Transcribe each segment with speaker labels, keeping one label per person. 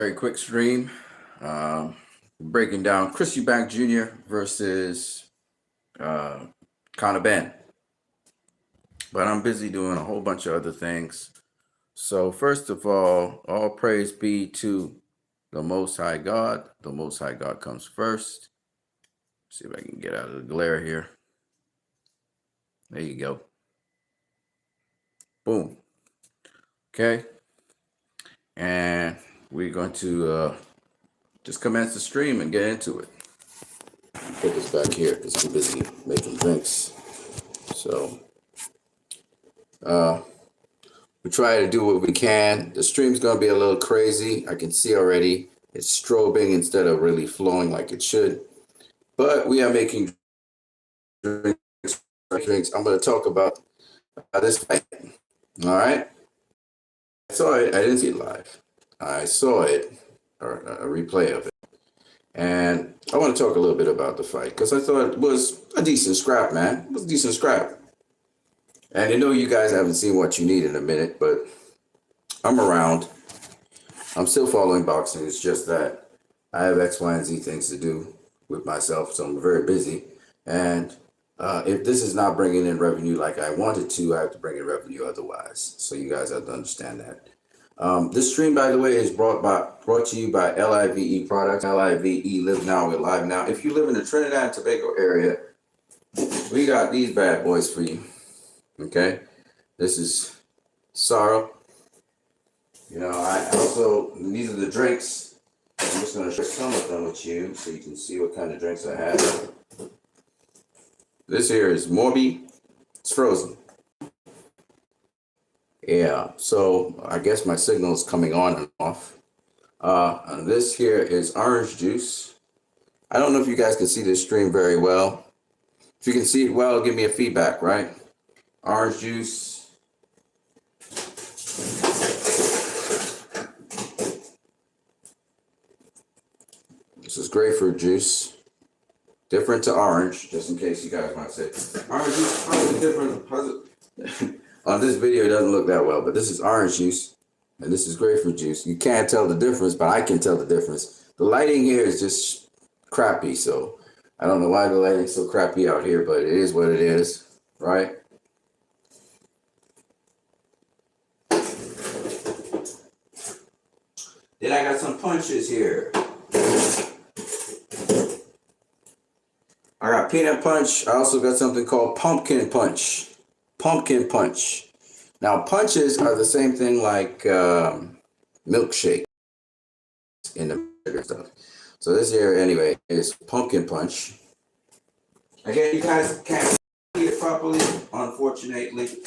Speaker 1: Very quick stream. Breaking down Eubank Jr. versus uh, Benn. But I'm busy doing a whole bunch of other things. So first of all praise be to the Most High God. The Most High God comes first. See if I can get out of the glare here. There you go. Boom. Okay. And we're going to just commence the stream and get into it. Put this back here because I'm busy making drinks. So we try to do what we can. The stream's going to be a little crazy. I can see already it's strobing instead of really flowing like it should. But we are making drinks. I'm going to talk about this fight. All right. I saw it. I didn't see it live. I saw it, or a replay of it. And I want to talk a little bit about the fight because I thought it was a decent scrap, man. It was a decent scrap. And I know you guys haven't seen WattUNeed in a minute, but I'm around. I'm still following boxing. It's just that I have X, Y, and Z things to do with myself, so I'm very busy. And if this is not bringing in revenue like I wanted to, I have to bring in revenue otherwise. So you guys have to understand that. This stream, by the way, is brought to you by LIVE Products. LIVE, Live Now, We're Live Now. If you live in the Trinidad and Tobago area, we got these bad boys for you. Okay, this is sorrow. You know, I also, these are the drinks. I'm just going to share some of them with you so you can see what kind of drinks I have. This here is Morby. It's frozen. Yeah, so I guess my signal is coming on and off. And this here is orange juice. I don't know if you guys can see this stream very well. If you can see it well, give me a feedback, right? Orange juice. This is grapefruit juice. Different to orange, just in case you guys might say. Orange juice, how's it different? How's it? On this video, it doesn't look that well, but this is orange juice, and this is grapefruit juice. You can't tell the difference, but I can tell the difference. The lighting here is just crappy, so I don't know why the lighting's so crappy out here, but it is what it is, right? Then I got some punches here. I got peanut punch. I also got something called pumpkin punch. Pumpkin punch. Now, punches are the same thing like milkshake in the sugar stuff. So this here, anyway, is pumpkin punch. Again, you guys can't see it properly, unfortunately.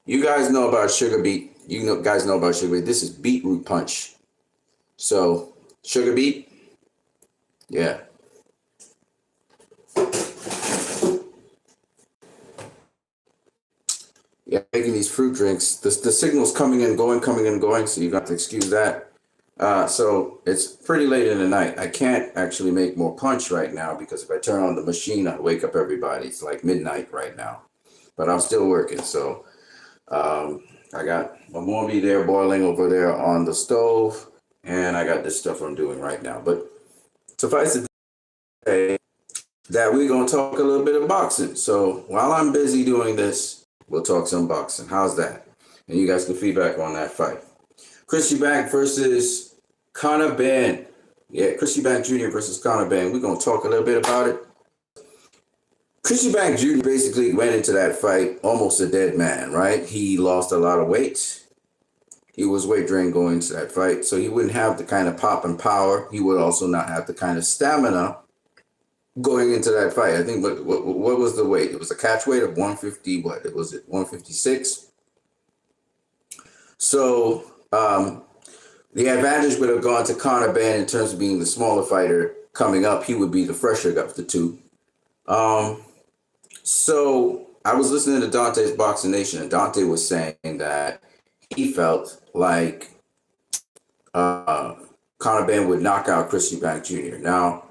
Speaker 1: You guys know about sugar beet. Guys know about sugar beet. This is beetroot punch. So, sugar beet. Yeah. Yeah, making these fruit drinks. The signal's coming and going, so you got to excuse that. So it's pretty late in the night. I can't actually make more punch right now because if I turn on the machine, I'll wake up everybody. It's like midnight right now. But I'm still working, so I got my Morby there boiling over there on the stove, and I got this stuff I'm doing right now. But suffice it to say that we're going to talk a little bit of boxing. So while I'm busy doing this, we'll talk some boxing. How's that? And you guys can feedback on that fight. Eubank versus Benn. Yeah, Eubank Jr. versus Benn. We're going to talk a little bit about it. Eubank Jr. basically went into that fight almost a dead man, right? He lost a lot of weight. He was weight drained going into that fight, so he wouldn't have the kind of pop and power. He would also not have the kind of stamina going into that fight. I think what was the weight? It was a catch weight of 150. What it was? It 156. So the advantage would have gone to Benn in terms of being the smaller fighter coming up. He would be the fresher of the two. So I was listening to Dante's Boxing Nation, and Dante was saying that he felt like Benn would knock out Eubank Jr. Now,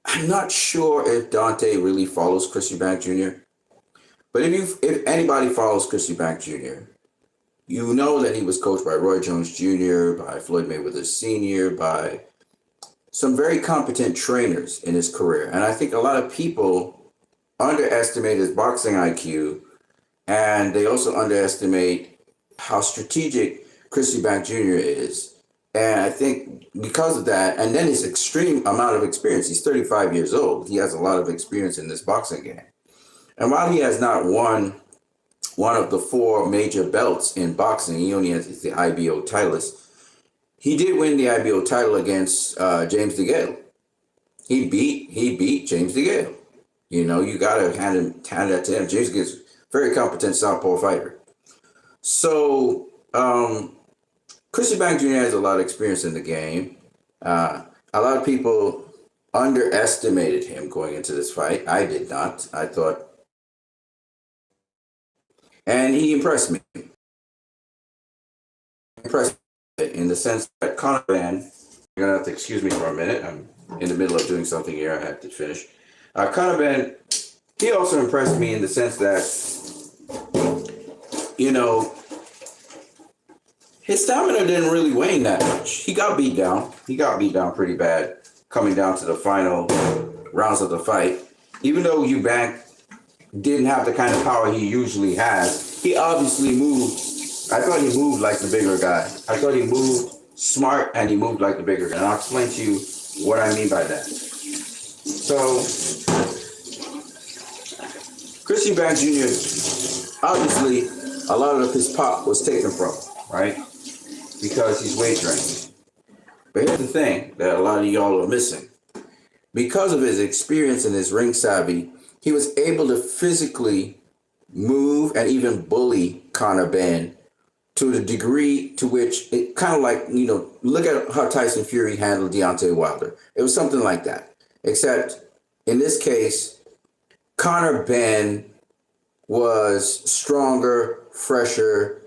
Speaker 1: I'm not sure if Dante really follows Eubank Jr., but if anybody follows Eubank Jr., You know that he was coached by Roy Jones Jr., by Floyd Mayweather Sr., by some very competent trainers in his career. And I think a lot of people underestimate his boxing IQ, and they also underestimate how strategic Chris Eubank Jr. is. And I think because of that, and then his extreme amount of experience, he's 35 years old. He has a lot of experience in this boxing game. And while he has not won one of the 4 major belts in boxing, he only has the IBO titleist. He did win the IBO title against James DeGale. He beat James DeGale. You know, you gotta hand that to him. James DeGale is a very competent southpaw fighter. So Chris Eubank Jr. has a lot of experience in the game. A lot of people underestimated him going into this fight. I did not. I thought, and he impressed me. In the sense that Conor Benn, you're gonna have to excuse me for a minute. I'm in the middle of doing something here. I have to finish. Conor Benn, he also impressed me in the sense that, you know, his stamina didn't really wane that much. He got beat down. He got beat down pretty bad coming down to the final rounds of the fight. Even though Eubank didn't have the kind of power he usually has, he obviously moved. I thought he moved like the bigger guy. I thought he moved smart and he moved like the bigger guy. And I'll explain to you what I mean by that. So, Chris Eubank Jr., obviously, a lot of his pop was taken from him, right? Because he's weight training. But here's the thing that a lot of y'all are missing. Because of his experience and his ring savvy, he was able to physically move and even bully Conor Benn to the degree to which it kind of like, you know, look at how Tyson Fury handled Deontay Wilder. It was something like that. Except in this case, Conor Benn was stronger, fresher.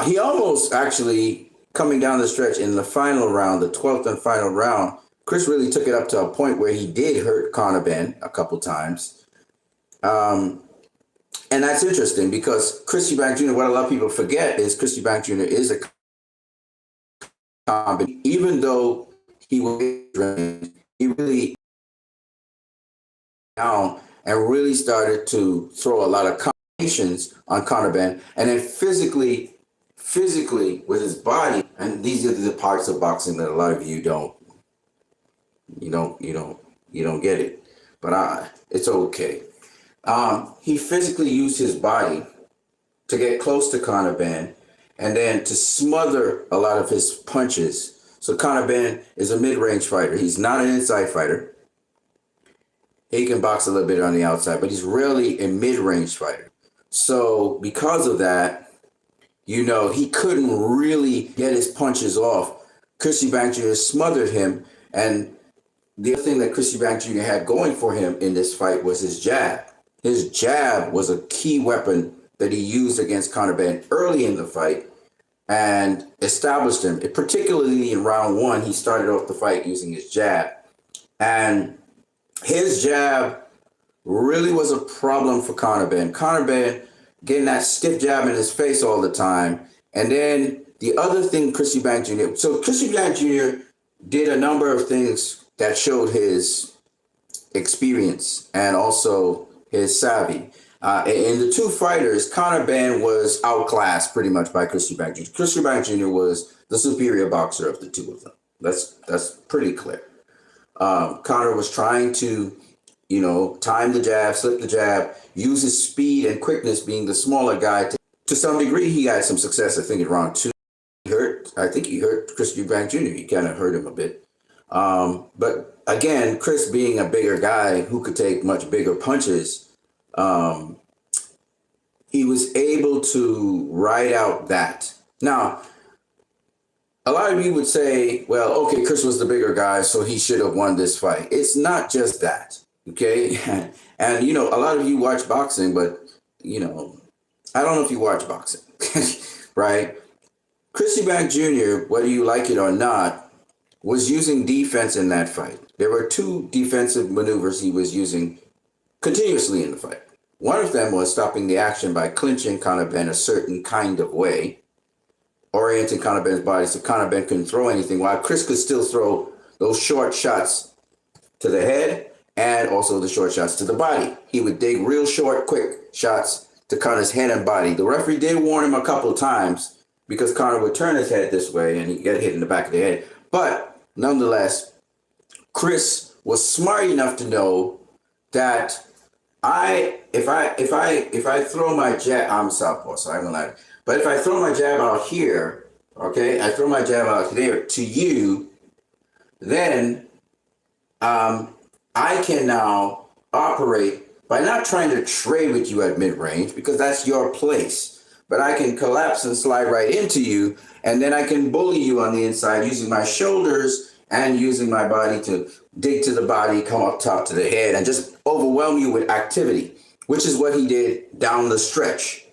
Speaker 1: He almost actually, coming down the stretch in the final round, the 12th and final round, Chris really took it up to a point where he did hurt Conor Benn a couple times. And that's interesting because Chris Eubank Jr., what a lot of people forget is Chris Eubank Jr. is a combat. Even though he was he really down and really started to throw a lot of combinations on Conor Benn. And then physically with his body, and these are the parts of boxing that a lot of you don't get it. But it's okay. He physically used his body to get close to Conor Benn and then to smother a lot of his punches. So Conor Benn is a mid-range fighter. He's not an inside fighter. He can box a little bit on the outside, but he's really a mid-range fighter. So because of that, you know, he couldn't really get his punches off. Chris Eubank Jr. smothered him, and the other thing that Chris Eubank Jr. had going for him in this fight was his jab. His jab was a key weapon that he used against Conor Benn early in the fight and established him. Particularly in round 1, he started off the fight using his jab. And his jab really was a problem for Conor Benn. Conor Benn getting that stiff jab in his face all the time. And then the other thing Chris Eubank Jr. So Chris Eubank Jr. did a number of things that showed his experience and also his savvy. In the two fighters, Conor Benn was outclassed pretty much by Chris Eubank Jr. Chris Eubank Jr. was the superior boxer of the two of them. That's pretty clear. Conor was trying to, you know, time the jab, slip the jab, use his speed and quickness, being the smaller guy. To some degree, he had some success, I think, in round 2. I think he hurt Chris Eubank Jr. He kind of hurt him a bit. But again, Chris being a bigger guy who could take much bigger punches, he was able to ride out that. Now, a lot of you would say, well, okay, Chris was the bigger guy, so he should have won this fight. It's not just that, okay? And, you know, a lot of you watch boxing, but, you know, I don't know if you watch boxing, right? Chris Eubank Jr., whether you like it or not, was using defense in that fight. There were 2 defensive maneuvers he was using continuously in the fight. One of them was stopping the action by clinching Conor Benn a certain kind of way. orienting Conor Benn's body so Conor Benn couldn't throw anything, while Chris could still throw those short shots to the head and also the short shots to the body. He would dig real short, quick shots to Conor's head and body. The referee did warn him a couple of times because Conor would turn his head this way and he'd get hit in the back of the head. But nonetheless, Chris was smart enough to know that if I throw my jab, I'm southpaw, so I'm gonna lie. But if I throw my jab out here, okay, I throw my jab out there to you, then I can now operate by not trying to trade with you at mid-range because that's your place. But I can collapse and slide right into you, and then I can bully you on the inside using my shoulders and using my body to dig to the body, come up top to the head, and just overwhelm you with activity, which is what he did down the stretch.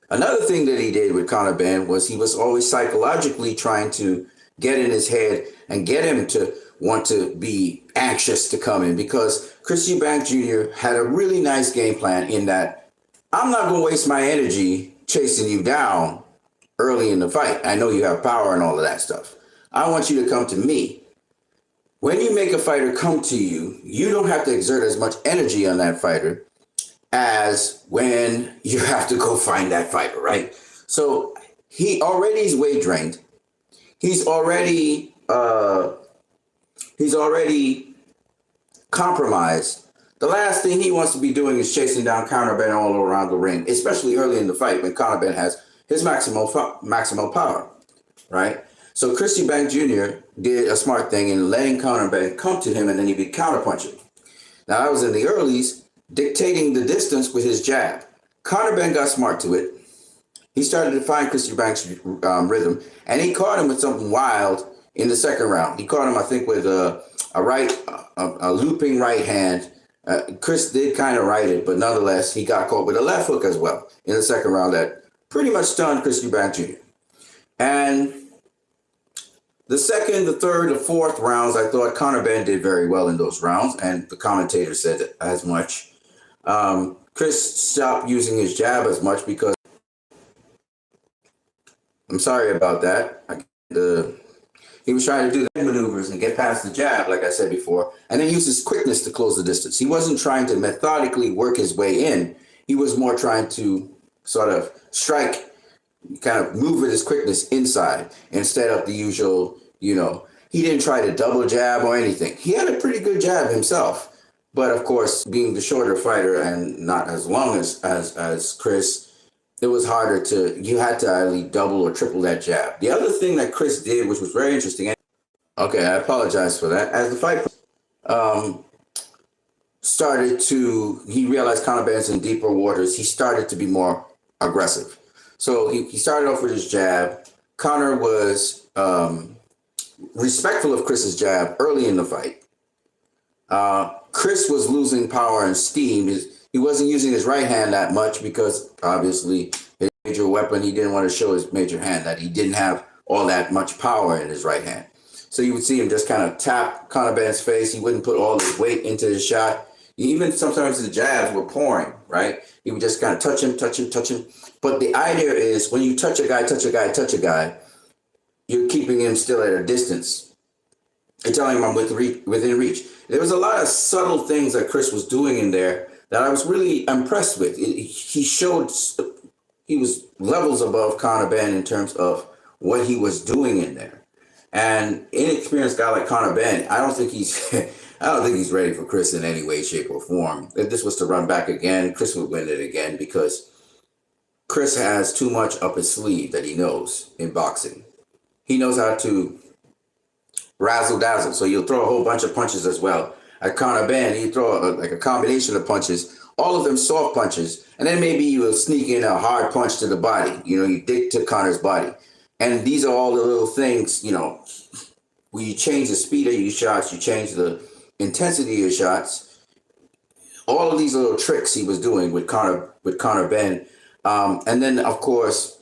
Speaker 1: Another thing that he did with Conor Benn was he was always psychologically trying to get in his head and get him to want to be anxious to come in, because Chris Eubank Jr. had a really nice game plan in that I'm not going to waste my energy chasing you down early in the fight. I know you have power and all of that stuff. I want you to come to me. When you make a fighter come to you, you don't have to exert as much energy on that fighter as when you have to go find that fighter, right? So he already is weight drained. He's already compromised. The last thing he wants to be doing is chasing down Conor Benn all around the ring, especially early in the fight when Conor Benn has his maximal power, right? So Chris Eubank Jr. did a smart thing in letting Conor Benn come to him, and then he'd be counterpunching. Now, that was in the earlies, dictating the distance with his jab. Conor Benn got smart to it. He started to find Chris Eubank's rhythm, and he caught him with something wild in the second round. He caught him, I think, with a looping right hand. Chris did kind of right it, but nonetheless, he got caught with a left hook as well in the second round that pretty much stunned Chris Eubank Jr. And the second, the third, the fourth rounds, I thought Conor Benn did very well in those rounds, and the commentator said as much. Chris stopped using his jab as much because, I'm sorry about that. He was trying to do the maneuvers and get past the jab, like I said before, and then use his quickness to close the distance. He wasn't trying to methodically work his way in. He was more trying to sort of strike, kind of move with his quickness inside instead of the usual, he didn't try to double jab or anything. He had a pretty good jab himself. But of course, being the shorter fighter and not as long as Chris, it was harder you had to either double or triple that jab. The other thing that Chris did, which was very interesting, okay, I apologize for that. As the fight he realized Conor Benn's in deeper waters, he started to be more aggressive. So he started off with his jab. Conor was respectful of Chris's jab early in the fight. Chris was losing power and steam. He wasn't using his right hand that much because obviously his major weapon, he didn't want to show his major hand that he didn't have all that much power in his right hand. So you would see him just kind of tap Conor Benn's face. He wouldn't put all his weight into his shot. Even sometimes the jabs were pouring, right? He would just kind of touch him. But the idea is when you touch a guy, you're keeping him still at a distance. You're telling him I'm within reach. There was a lot of subtle things that Chris was doing in there that I was really impressed with. He showed he was levels above Conor Benn in terms of what he was doing in there. And inexperienced guy like Conor Benn, I don't think he's ready for Chris in any way, shape, or form. If this was to run back again, Chris would win it again because Chris has too much up his sleeve that he knows in boxing. He knows how to razzle dazzle. So you'll throw a whole bunch of punches as well. At Conor Benn, you throw a combination of punches, all of them soft punches, and then maybe you will sneak in a hard punch to the body. You dig to Conor's body. And these are all the little things, where you change the speed of your shots, you change the intensity of your shots. All of these little tricks he was doing with Conor Benn. And then, of course,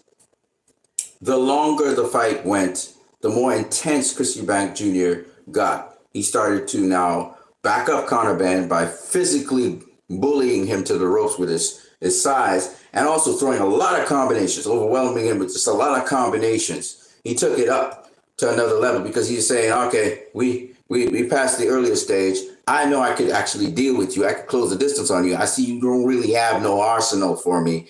Speaker 1: the longer the fight went, the more intense Chris Eubank Jr. got. He started to now back up Conor Benn by physically bullying him to the ropes with his his size, and also throwing a lot of combinations, overwhelming him with just a lot of combinations. He took it up to another level because he's saying, okay, we passed the earlier stage. I know I could actually deal with you. I could close the distance on you. I see you don't really have no arsenal for me,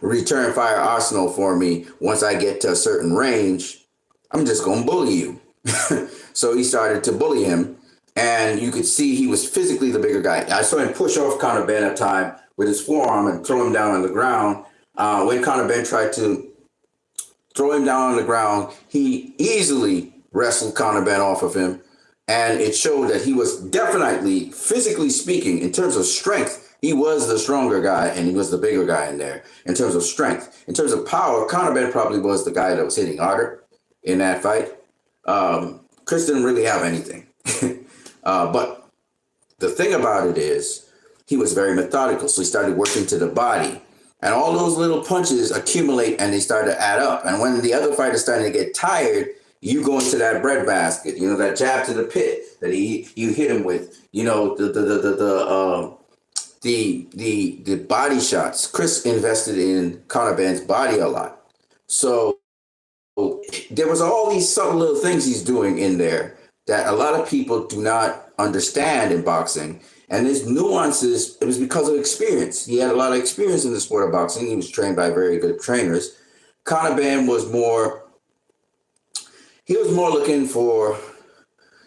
Speaker 1: return fire arsenal for me. Once I get to a certain range, I'm just going to bully you. So he started to bully him, and you could see he was physically the bigger guy. I saw him push off Conor Benn at time with his forearm and throw him down on the ground. When Conor Benn tried to throw him down on the ground, he easily wrestled Conor Benn off of him. And it showed that he was definitely, physically speaking, in terms of strength, he was the stronger guy and he was the bigger guy in there in terms of strength. In terms of power, Conor Benn probably was the guy that was hitting harder in that fight. Chris didn't really have anything. But the thing about it is he was very methodical. So he started working to the body. And all those little punches accumulate and they start to add up. And when the other fighter's starting to get tired, you go into that breadbasket, you know, that jab to the pit that you hit him with, you know, the body shots. Chris invested in Conor Benn's body a lot. So there was all these subtle little things he's doing in there that a lot of people do not understand in boxing. And there's nuances. It was because of experience. He had a lot of experience in the sport of boxing. He was trained by very good trainers. Conor Benn was more looking for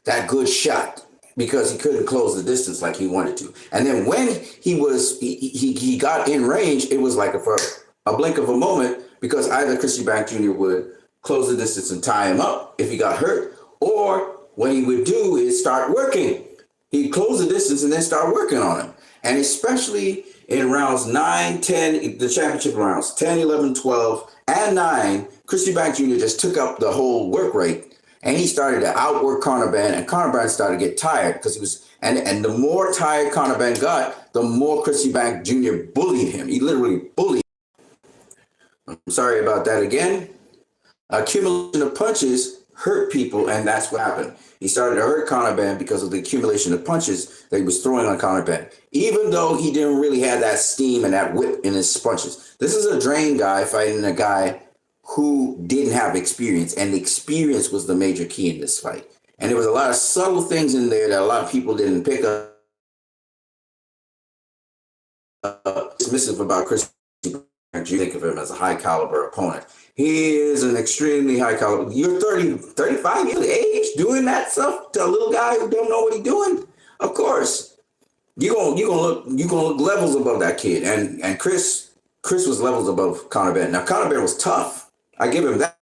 Speaker 1: that good shot because he couldn't close the distance like he wanted to. And then when he got in range, it was like for a blink of a moment because either Chris Eubank Jr. would close the distance and tie him up if he got hurt, or what he would do is start working. He'd close the distance and then start working on him. And especially in rounds 9, 10, the championship rounds, 10, 11, 12, and 9, Chris Eubank Jr. just took up the whole work rate and he started to outwork Conor Benn, and Conor Benn started to get tired because he was, and the more tired Conor Benn got, the more Chris Eubank Jr. bullied him. He literally bullied him. I'm sorry about that again. Accumulation of punches hurt people, and that's what happened. He started to hurt Conor Benn because of the accumulation of punches that he was throwing on Conor Benn, even though he didn't really have that steam and that whip in his punches. This is a drained guy fighting a guy who didn't have experience, and the experience was the major key in this fight. And there was a lot of subtle things in there that a lot of people didn't pick up. Dismissive about Chris Eubank Jr. Think of him as a high caliber opponent. He is an extremely high caliber. You're 30, 35 years of age doing that stuff to a little guy who don't know what he's doing. Of course, you're gonna look levels above that kid. And Chris was levels above Conor Benn. Now Conor Benn was tough. I give him that.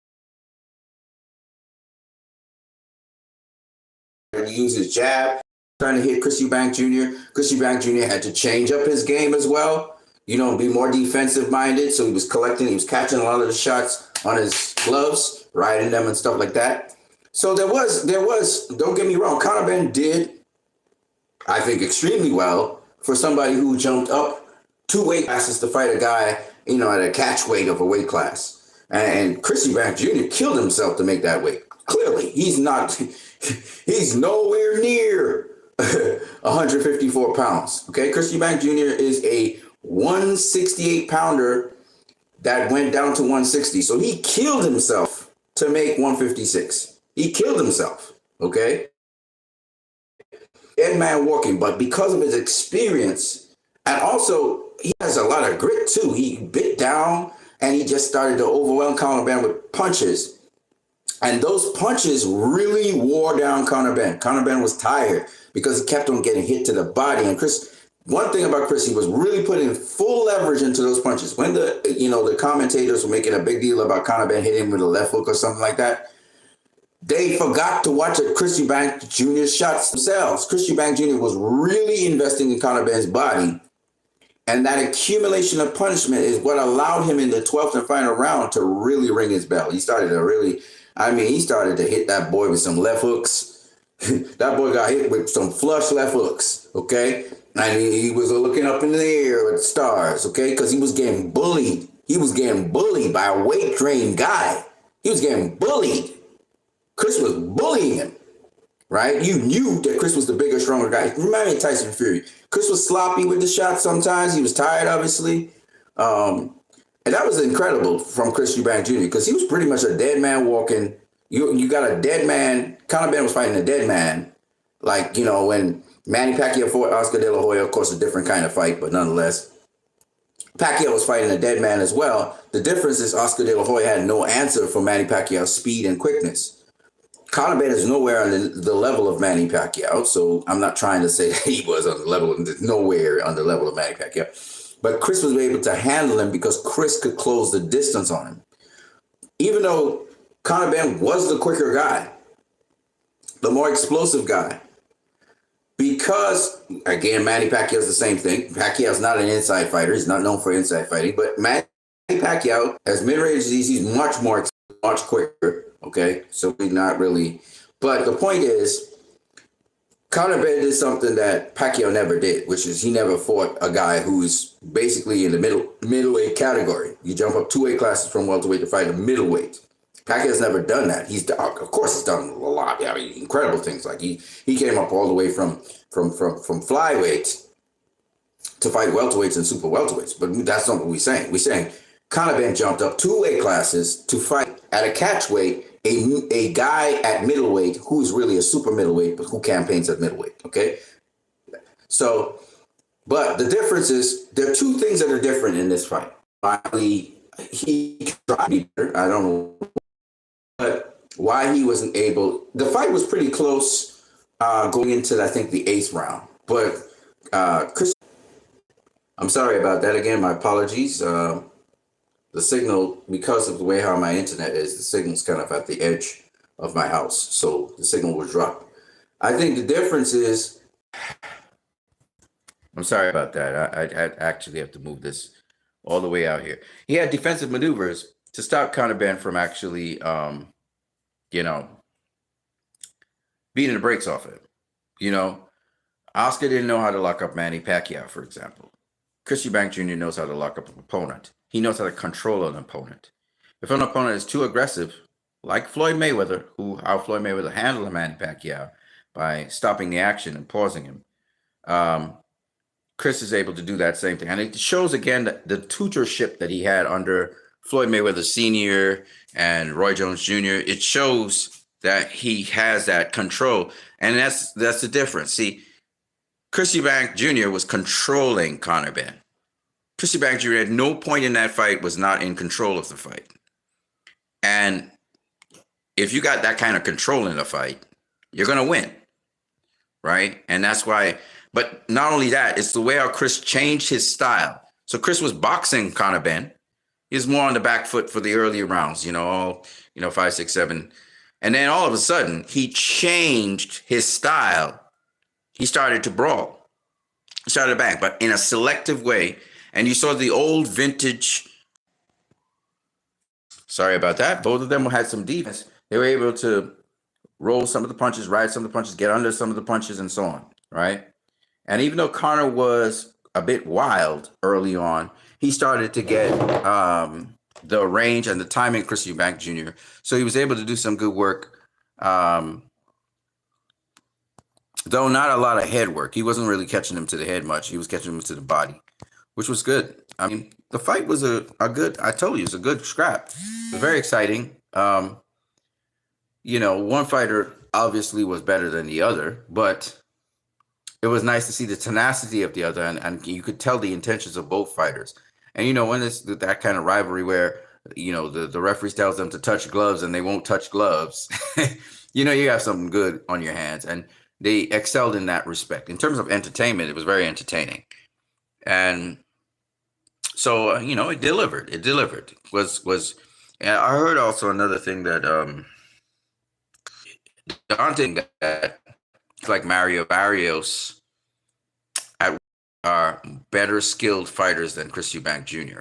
Speaker 1: He used his jab, trying to hit Chris Eubank Jr. Chris Eubank Jr. had to change up his game as well. You know, be more defensive minded. So he was catching a lot of the shots on his gloves, riding them and stuff like that. So there was, don't get me wrong, Conor Benn did, I think, extremely well for somebody who jumped up 2 weight classes to fight a guy, you know, at a catch weight of a weight class. And Chris Eubank Jr. killed himself to make that weight. Clearly, he's nowhere near 154 pounds. Okay, Chris Eubank Jr. is a 168 pounder that went down to 160. So he killed himself to make 156. He killed himself. Okay. Dead man walking, but because of his experience, and also he has a lot of grit too. He bit down and he just started to overwhelm Conor Benn with punches. And those punches really wore down Conor Benn. Conor Benn was tired because he kept on getting hit to the body. And one thing about Chris, he was really putting full leverage into those punches. When the commentators were making a big deal about Conor Benn hitting him with a left hook or something like that, they forgot to watch Chris Eubank Jr.'s shots themselves. Chris Eubank Jr. was really investing in Conor Benn's body. And that accumulation of punishment is what allowed him in the 12th and final round to really ring his bell. He started to hit that boy with some left hooks. That boy got hit with some flush left hooks, okay? And he was looking up in the air at the stars, okay? Because he was getting bullied. He was getting bullied by a weight-trained guy. He was getting bullied. Chris was bullying him. right? You knew that Chris was the bigger, stronger guy. Remind me of Tyson Fury. Chris was sloppy with the shots sometimes. He was tired, obviously. And that was incredible from Chris Eubank Jr. because he was pretty much a dead man walking. You got a dead man. Conor Benn was fighting a dead man. Like, when Manny Pacquiao fought Oscar De La Hoya, of course, a different kind of fight, but nonetheless. Pacquiao was fighting a dead man as well. The difference is Oscar De La Hoya had no answer for Manny Pacquiao's speed and quickness. Conor Benn is nowhere on the level of Manny Pacquiao, so I'm not trying to say that he was on the level, nowhere on the level of Manny Pacquiao. But Chris was able to handle him because Chris could close the distance on him. Even though Conor Benn was the quicker guy, the more explosive guy, because, again, Manny Pacquiao is the same thing. Pacquiao's not an inside fighter. He's not known for inside fighting. But Manny Pacquiao, as mid-range as he's much more, much quicker. Okay? So he's not really. But the point is, Conor Benn did something that Pacquiao never did, which is he never fought a guy who's basically in the middleweight category. You jump up 2 weight classes from welterweight to fight a middleweight. Pacquiao's never done that. Of course, he's done a lot. I mean, incredible things. Like he came up all the way from flyweight to fight welterweights and super welterweights. But that's not what we're saying. We're saying Conor Benn jumped up 2 weight classes to fight at a catchweight a guy at middleweight who is really a super middleweight, but who campaigns at middleweight. Okay, so but the difference is there are 2 things that are different in this fight. He tried to be better. I don't know. But why he wasn't able, the fight was pretty close going into, I think, the 8th round. But Chris, I'm sorry about that. Again, my apologies. The signal, because of the way how my internet is, the signal's kind of at the edge of my house. So the signal will drop. I think the difference is, I'm sorry about that. I actually have to move this all the way out here. He had defensive maneuvers to stop Conor Benn from actually, beating the brakes off it. Oscar didn't know how to lock up Manny Pacquiao, for example. Chris Eubank Jr. knows how to lock up an opponent. He knows how to control an opponent. If an opponent is too aggressive, like Floyd Mayweather, how Floyd Mayweather handled Manny Pacquiao by stopping the action and pausing him, Chris is able to do that same thing. And it shows, again, that the tutorship that he had under Floyd Mayweather Sr. and Roy Jones Jr., it shows that he has that control. And that's the difference. See, Chris Eubank Jr. was controlling Conor Benn. Chris Eubank Jr. at no point in that fight was not in control of the fight. And if you got that kind of control in a fight, you're going to win, right? And that's why, but not only that, it's the way how Chris changed his style. So Chris was boxing Conor Benn. He was more on the back foot for the earlier rounds, 5, 6, 7. And then all of a sudden, he changed his style. He started to brawl. He started to bang, but in a selective way. And you saw the old vintage. Sorry about that. Both of them had some defense. They were able to roll some of the punches, ride some of the punches, get under some of the punches, and so on, right? And even though Conor was a bit wild early on, he started to get the range and the timing of Chris Eubank Jr. So he was able to do some good work, though not a lot of head work. He wasn't really catching him to the head much. He was catching him to the body, which was good. I mean, the fight was a good, I told you, it was a good scrap. It was very exciting. One fighter obviously was better than the other, but it was nice to see the tenacity of the other, and you could tell the intentions of both fighters. And, when it's that kind of rivalry where, the referee tells them to touch gloves and they won't touch gloves, you have something good on your hands. And they excelled in that respect. In terms of entertainment, it was very entertaining. And so, it delivered. It delivered. And I heard also another thing that daunting that like Mario Barrios are better skilled fighters than Chris Eubank Jr.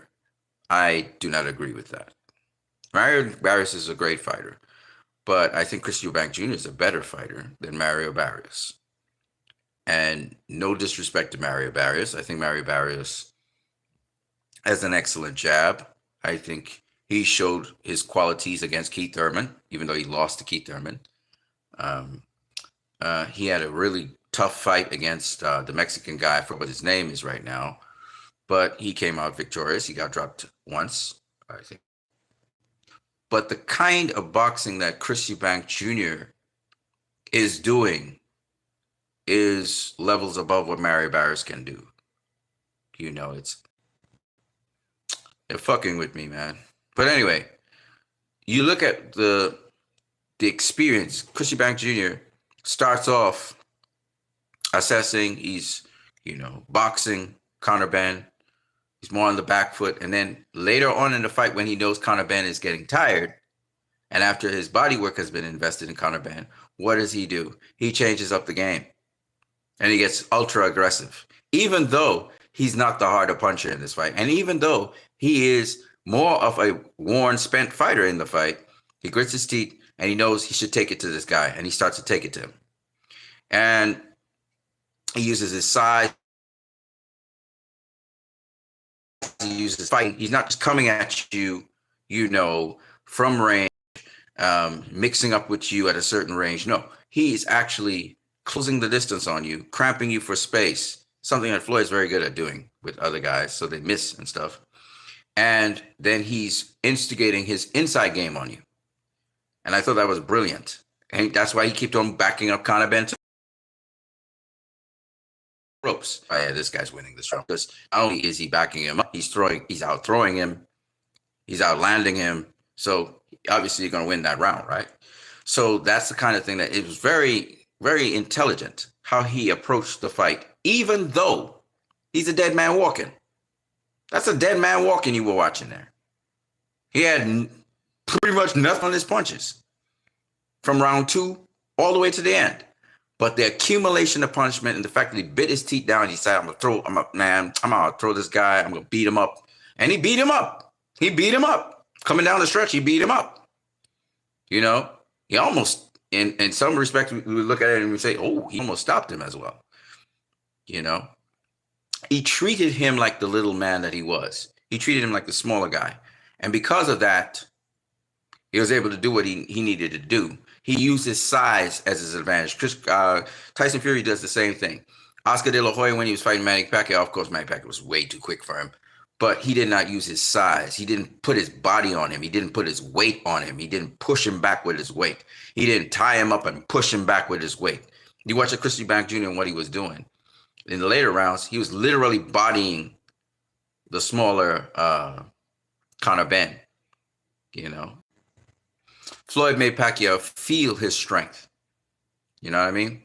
Speaker 1: I do not agree with that. Mario Barrios is a great fighter, but I think Chris Eubank Jr. is a better fighter than Mario Barrios. And no disrespect to Mario Barrios. I think Mario Barrios has an excellent jab. I think he showed his qualities against Keith Thurman, even though he lost to Keith Thurman. He had a really tough fight against the Mexican guy, I forget what his name is right now, but he came out victorious. He got dropped once, I think. But the kind of boxing that Chris Eubank Jr. is doing is levels above what Mary Barris can do. You know, they're fucking with me, man. But anyway, you look at the experience. Chris Eubank Jr. starts off assessing. He's, boxing Conor Benn. He's more on the back foot. And then later on in the fight, when he knows Conor Benn is getting tired, and after his body work has been invested in Conor Benn, what does he do? He changes up the game. And he gets ultra aggressive. Even though he's not the harder puncher in this fight, and even though he is more of a worn, spent fighter in the fight, he grits his teeth and he knows he should take it to this guy, and he starts to take it to him. And he uses his size. He uses fight. He's not just coming at you, from range, mixing up with you at a certain range. No, he's actually closing the distance on you, cramping you for space, something that Floyd's very good at doing with other guys, so they miss and stuff. And then he's instigating his inside game on you. And I thought that was brilliant. And that's why he kept on backing up Conor Benn to ropes. Oh, yeah, this guy's winning this round. Because not only is he backing him up, he's out throwing him, he's out landing him. So obviously you're going to win that round, right? So that's the kind of thing that it was very, very intelligent how he approached the fight, even though he's a dead man walking. That's a dead man walking you were watching there. He had pretty much nothing on his punches from round 2 all the way to the end. But the accumulation of punishment and the fact that he bit his teeth down, he said, I'm going to throw this guy. I'm going to beat him up. And he beat him up. Coming down the stretch, he beat him up. He almost, in some respects, we would look at it and we say, oh, he almost stopped him as well. He treated him like the little man that he was. He treated him like the smaller guy. And because of that, he was able to do what he needed to do. He used his size as his advantage. Tyson Fury does the same thing. Oscar De La Hoya, when he was fighting Manny Pacquiao, of course, Manny Pacquiao was way too quick for him. But he did not use his size. He didn't put his body on him. He didn't put his weight on him. He didn't push him back with his weight. He didn't tie him up and push him back with his weight. You watch Chris Eubank Jr. and what he was doing. In the later rounds, he was literally bodying the smaller Conor Benn. Floyd made Pacquiao feel his strength. You know what I mean?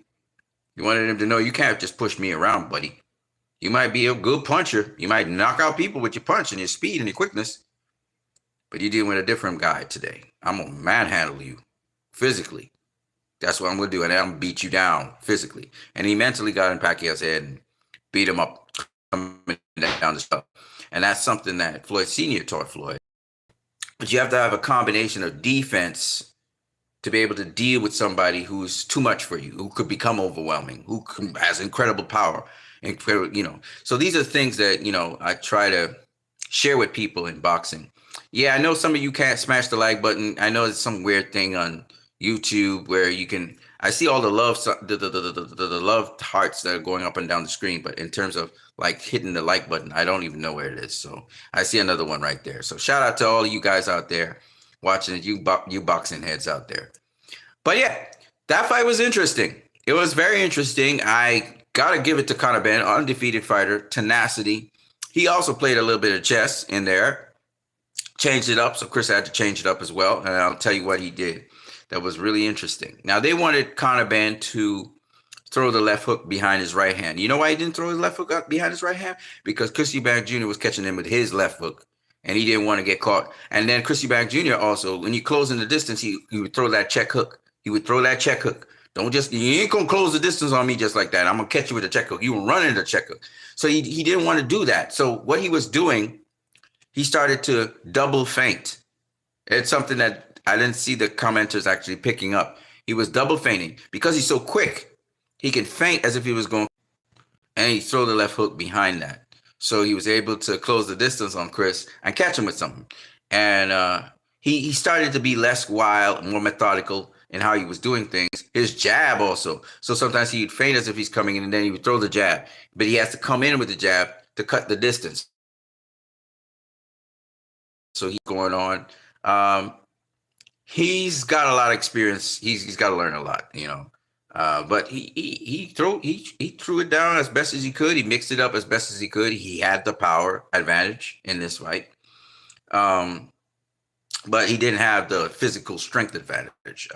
Speaker 1: He wanted him to know, you can't just push me around, buddy. You might be a good puncher. You might knock out people with your punch and your speed and your quickness. But you're dealing with a different guy today. I'm going to manhandle you physically. That's what I'm going to do. And I'm going to beat you down physically. And he mentally got in Pacquiao's head and beat him up coming down the stuff. And that's something that Floyd Sr. taught Floyd. But you have to have a combination of defense to be able to deal with somebody who's too much for you, who could become overwhelming, who has incredible power. So these are things that, I try to share with people in boxing. Yeah, I know some of you can't smash the like button. I know it's some weird thing on YouTube where you can, I see all the love, the love hearts that are going up and down the screen. But in terms of like hitting the like button, I don't even know where it is. So I see another one right there. So shout out to all of you guys out there watching it, you boxing heads out there. But yeah, that fight was interesting. It was very interesting. I got to give it to Conor Benn, undefeated fighter, tenacity. He also played a little bit of chess in there, changed it up. So Chris had to change it up as well. And I'll tell you what he did. That was really interesting. Now, they wanted Conor Benn to throw the left hook behind his right hand. You know why he didn't throw his left hook up behind his right hand? Because Chris Eubank Jr. was catching him with his left hook, and he didn't want to get caught. And then Chris Eubank Jr. also, when you close in the distance, he would throw that check hook. He would throw that check hook. You ain't going to close the distance on me just like that. I'm going to catch you with a check hook. You were running the check hook. So he didn't want to do that. So what he was doing, he started to double feint. It's something that I didn't see the commenters actually picking up. He was double feinting because he's so quick. He can feint as if he was going, and he throw the left hook behind that. So he was able to close the distance on Chris and catch him with something. And he started to be less wild, more methodical, and how he was doing things. His jab also. So sometimes he'd feint as if he's coming in, and then he would throw the jab. But he has to come in with the jab to cut the distance. So he's going on. He's got a lot of experience. He's got to learn a lot, you know. But he threw it down as best as he could. He mixed it up as best as he could. He had the power advantage in this fight. But he didn't have the physical strength advantage.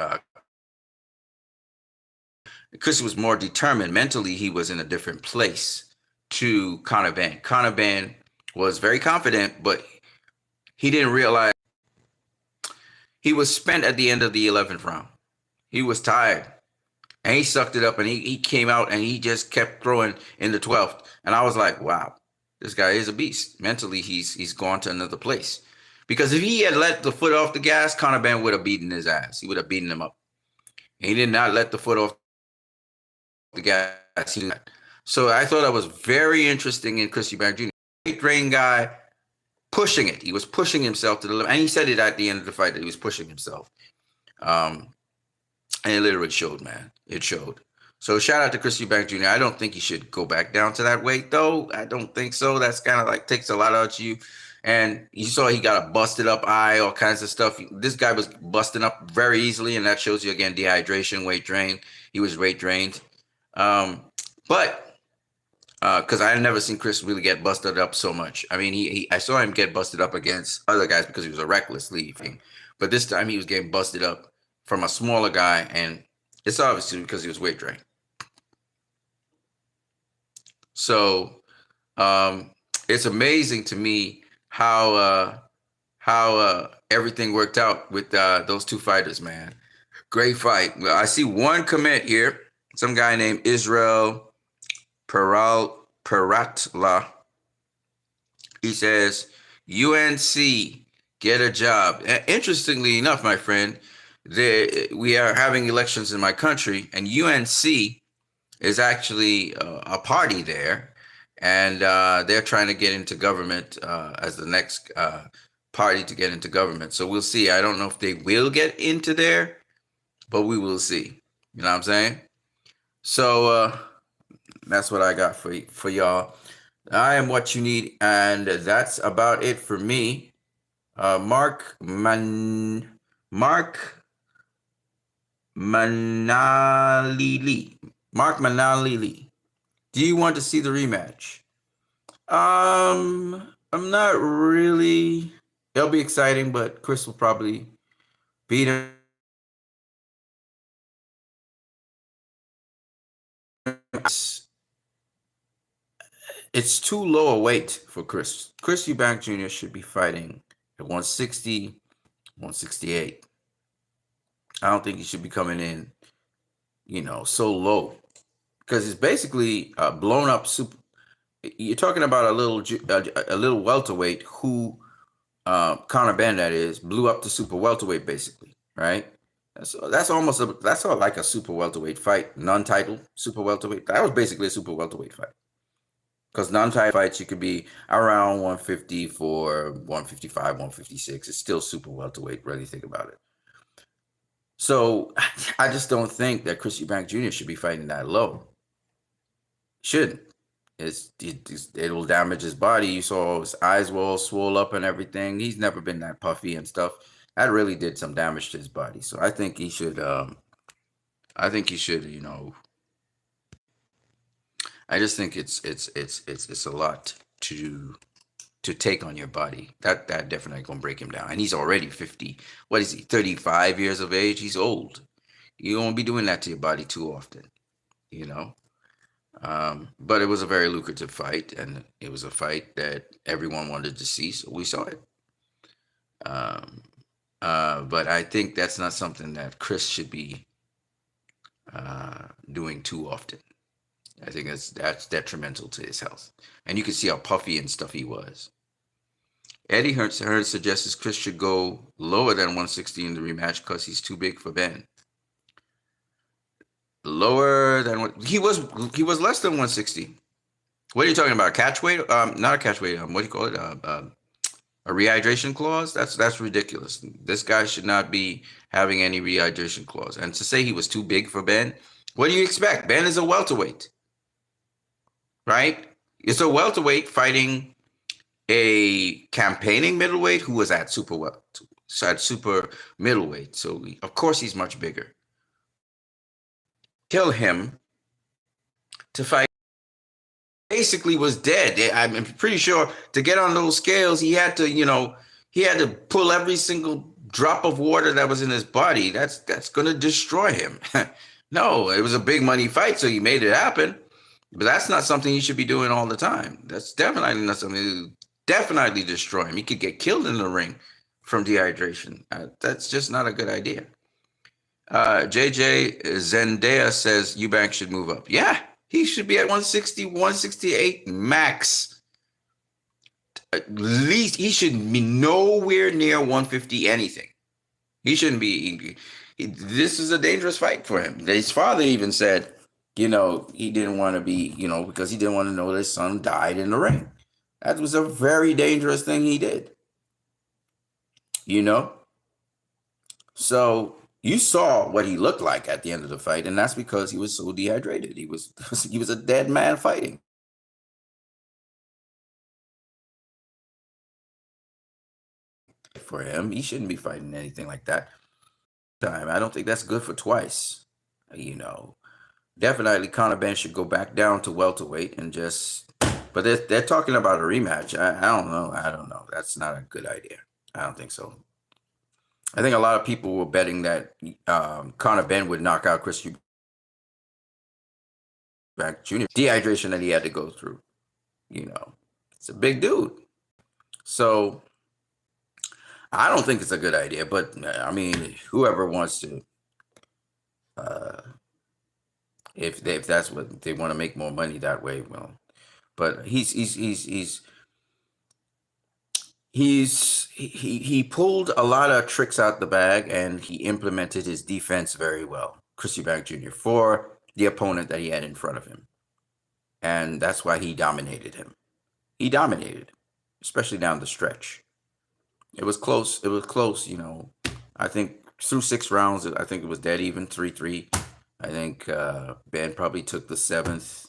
Speaker 1: Chris was more determined. Mentally, he was in a different place to Conor Benn. Conor Benn was very confident, but he didn't realize he was spent at the end of the 11th round. He was tired, and he sucked it up, and he came out, and he just kept throwing in the 12th. And I was like, wow, this guy is a beast. Mentally, he's gone to another place. Because if he had let the foot off the gas, Conor Benn would have beaten his ass. He would have beaten him up. And he did not let the foot off the gas. So I thought that was very interesting in Chris Eubank Jr. Great drain guy, pushing it. He was pushing himself to the limit. And he said it at the end of the fight that he was pushing himself. And it literally showed, man. It showed. So shout out to Chris Eubank Jr. I don't think he should go back down to that weight, though. I don't think so. That's kind of like takes a lot out of you. And you saw he got a busted up eye, all kinds of stuff. This guy was busting up very easily, and that shows you, again, dehydration, weight drain. He was weight drained. But because I had never seen Chris really get busted up so much. I mean, I saw him get busted up against other guys because he was a reckless leaving. But this time he was getting busted up from a smaller guy, and it's obviously because he was weight drained. So it's amazing to me how everything worked out with those two fighters, man. Great fight. Well, I see one comment here. Some guy named Israel Paratla. He says, UNC, get a job. Interestingly enough, my friend, we are having elections in my country, and UNC is actually a party there. And they're trying to get into government as the next party to get into government. So we'll see. I don't know if they will get into there, but we will see. You know what I'm saying? So that's what I got for y'all. I am what you need, and that's about it for me. Mark Manalili. Mark Manalili. Do you want to see the rematch? I'm not really. It'll be exciting, but Chris will probably beat him. It's too low a weight for Chris. Chris Eubank Jr. should be fighting at 160, 168. I don't think he should be coming in, so low. Because it's basically blown up super. You're talking about a little welterweight who Conor Benn, that is, blew up to super welterweight, basically, right? That's almost like a super welterweight fight, non-title super welterweight. That was basically a super welterweight fight. Because non-title fights, you could be around 154, 155, 156. It's still super welterweight, really think about it. So I just don't think that Chris Eubank Jr. should be fighting that low. Shouldn't. It will damage his body. You saw his eyes were all swole up and everything. He's never been that puffy and stuff. That really did some damage to his body. So I think he should. I just think it's a lot to take on your body. That definitely gonna break him down. And he's already 50. What is he? 35 years of age. He's old. You won't be doing that to your body too often, But it was a very lucrative fight, and it was a fight that everyone wanted to see, so we saw it. But I think that's not something that Chris should be doing too often. I think that's detrimental to his health. And you can see how puffy and stuff he was. Eddie Hearn suggests Chris should go lower than 160 in the rematch because he's too big for Benn. Lower than what he was less than 160. What are you talking about? Catch weight? Not a catch weight. What do you call it? A rehydration clause? That's ridiculous. This guy should not be having any rehydration clause. And to say he was too big for Benn, what do you expect? Benn is a welterweight, right? It's a welterweight fighting a campaigning middleweight who was at super middleweight. So of course he's much bigger. Kill him to fight basically was dead. I'm pretty sure to get on those scales, he had to pull every single drop of water that was in his body. That's going to destroy him. No, it was a big money fight, so he made it happen. But that's not something he should be doing all the time. That's definitely not something to definitely destroy him. He could get killed in the ring from dehydration. That's just not a good idea. JJ Zendaya says Eubank should move up. Yeah, he should be at 160, 168 max. At least he should be nowhere near 150 anything. He shouldn't be. This is a dangerous fight for him. His father even said, he didn't want to be, because he didn't want to know that his son died in the ring. That was a very dangerous thing he did. So you saw what he looked like at the end of the fight, and that's because he was so dehydrated. He was a dead man fighting. For him, he shouldn't be fighting anything like that. I don't think that's good for twice. Definitely Conor Benn should go back down to welterweight and just. But they're talking about a rematch. I don't know. I don't know. That's not a good idea. I don't think so. I think a lot of people were betting that Conor Benn would knock out Chris Eubank Jr. Dehydration that he had to go through. It's a big dude. So I don't think it's a good idea. But I mean, whoever wants to, if that's what they want to make more money that way, well. But he pulled a lot of tricks out the bag, and he implemented his defense very well, Chris Eubank Jr., for the opponent that he had in front of him. And that's why he dominated him. He dominated, especially down the stretch. It was close. I think through 6 rounds, I think it was dead even, 3-3. I think Benn probably took the 7th.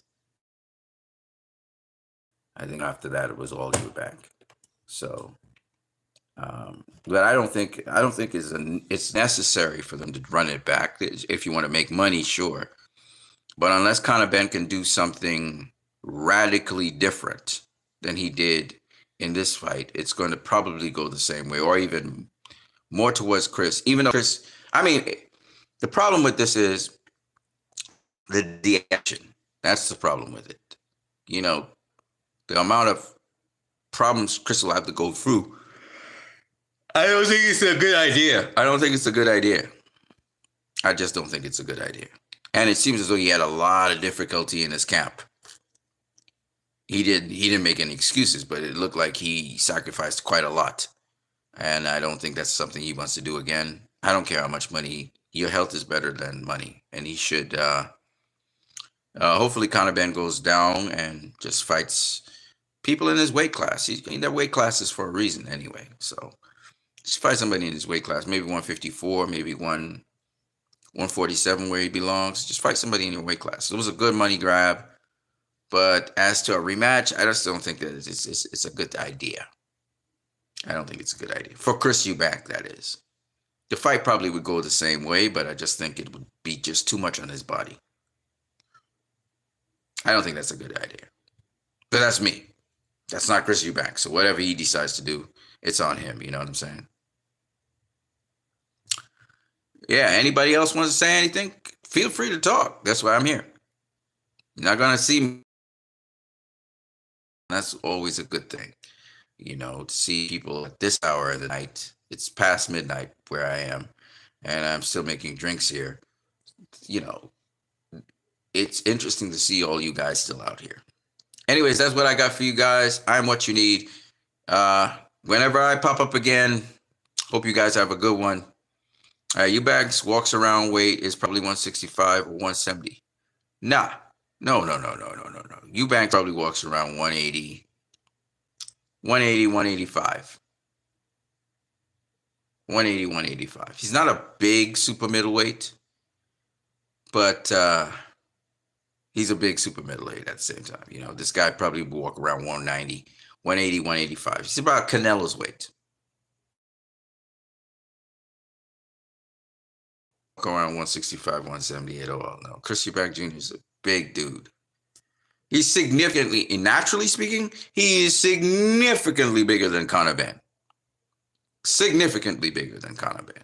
Speaker 1: I think after that it was all Eubank. So, but I don't think it's necessary for them to run it back. If you want to make money, sure. But unless Conor Benn can do something radically different than he did in this fight, it's going to probably go the same way, or even more towards Chris. Even though Chris, the problem with this is the action. That's the problem with it. The amount of problems Chris will have to go through. I don't think it's a good idea. I just don't think it's a good idea. And it seems as though he had a lot of difficulty in his camp. He didn't make any excuses, but it looked like he sacrificed quite a lot. And I don't think that's something he wants to do again. I don't care how much money. Your health is better than money. And he should, hopefully Conor Benn goes down and just fights people in his weight class. Their weight class is for a reason anyway. So just fight somebody in his weight class, maybe 154, maybe 147 where he belongs. Just fight somebody in your weight class. It was a good money grab. But as to a rematch, I just don't think that it's a good idea. I don't think it's a good idea. For Chris Eubank, that is. The fight probably would go the same way, but I just think it would be just too much on his body. I don't think that's a good idea. But that's me. That's not Chris Eubank. So whatever he decides to do, it's on him. You know what I'm saying? Yeah, anybody else wants to say anything? Feel free to talk. That's why I'm here. You're not going to see me. That's always a good thing. To see people at this hour of the night. It's past midnight where I am, and I'm still making drinks here. It's interesting to see all you guys still out here. Anyways, that's what I got for you guys. I'm what you need. Whenever I pop up again, hope you guys have a good one. Eubanks walks around weight is probably 165 or 170. No. Eubanks probably walks around 180, 185. 180, 185. He's not a big super middleweight, but he's a big super middleweight at the same time. You know, this guy probably will walk around 190, 180, 185. He's about Canelo's weight. Walk around 165, 178. Oh, no. Chris Eubank Jr. is a big dude. He's significantly, naturally speaking, he is significantly bigger than Conor Benn. Significantly bigger than Conor Benn.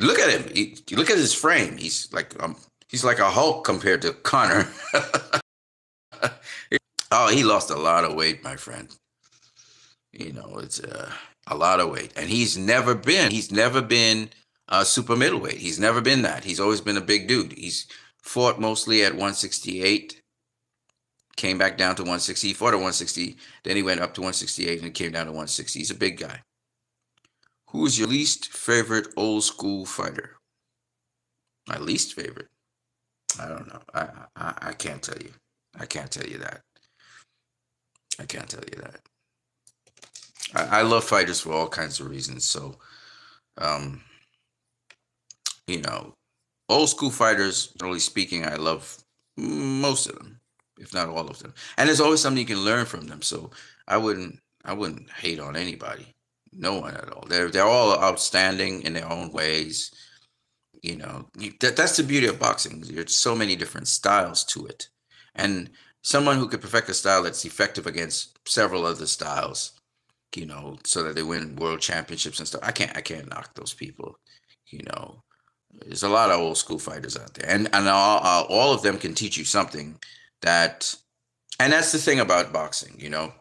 Speaker 1: Look at him. Look at his frame. He's like a Hulk compared to Conor. Oh, he lost a lot of weight, my friend. You know, it's a lot of weight, and he's never been a super middleweight. He's never been that. He's always been a big dude. He's fought mostly at 168. Came back down to 160. He fought at 160. Then he went up to 168 and came down to 160. He's a big guy. Who is your least favorite old school fighter? My least favorite? I don't know. I can't tell you. I can't tell you that. I can't tell you that. I love fighters for all kinds of reasons. So, you know, old school fighters, generally speaking, I love most of them, if not all of them. And there's always something you can learn from them. So I wouldn't hate on anybody. No one at all. They're all outstanding in their own ways. You know, that's the beauty of boxing. There's so many different styles to it. And someone who could perfect a style that's effective against several other styles, you know, so that they win world championships and stuff. I can't knock those people. You know, there's a lot of old school fighters out there, and all of them can teach you something that, and that's the thing about boxing. You know,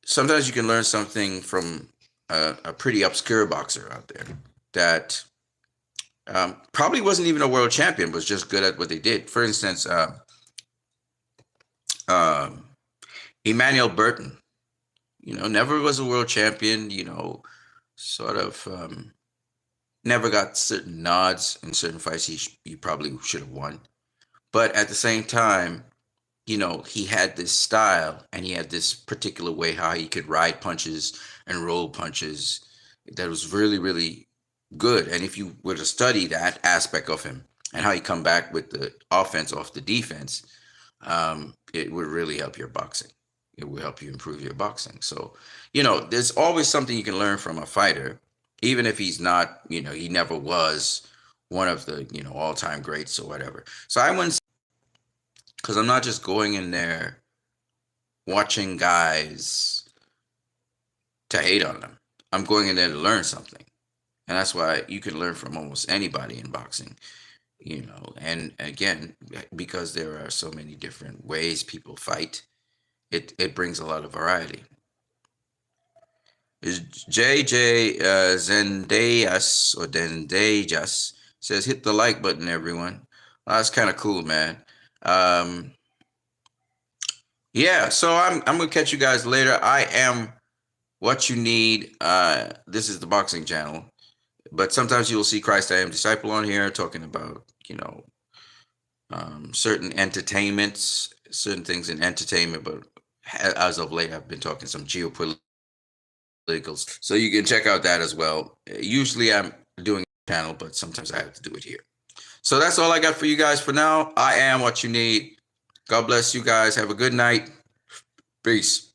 Speaker 1: sometimes you can learn something from a pretty obscure boxer out there that probably wasn't even a world champion, was just good at what they did. For instance, Emmanuel Burton, you know, never was a world champion, you know, sort of never got certain nods in certain fights he probably should have won. But at the same time, you know, he had this style and he had this particular way how he could ride punches and roll punches that was really, really good. And if you were to study that aspect of him and how he come back with the offense off the defense, it would really help your boxing. It will help you improve your boxing. So, you know, there's always something you can learn from a fighter, even if he's not, you know, he never was one of the, you know, all-time greats or whatever. So I wouldn't, because I'm not just going in there watching guys to hate on them. I'm going in there to learn something. And that's why you can learn from almost anybody in boxing, you know. And again, because there are so many different ways people fight, it brings a lot of variety. Is JJ Zendejas or Dendejas says, hit the like button, everyone. Oh, that's kind of cool, man. Yeah, so I'm gonna catch you guys later. I am What You Need. This is the boxing channel, but sometimes you'll see Christ I Am Disciple on here talking about, you know, certain entertainments, certain things in entertainment. But as of late, I've been talking some geopolitical, so you can check out that as well. Usually I'm doing a channel, but sometimes I have to do it here. So that's all I got for you guys for now. I am What You Need. God bless you guys. Have a good night. Peace.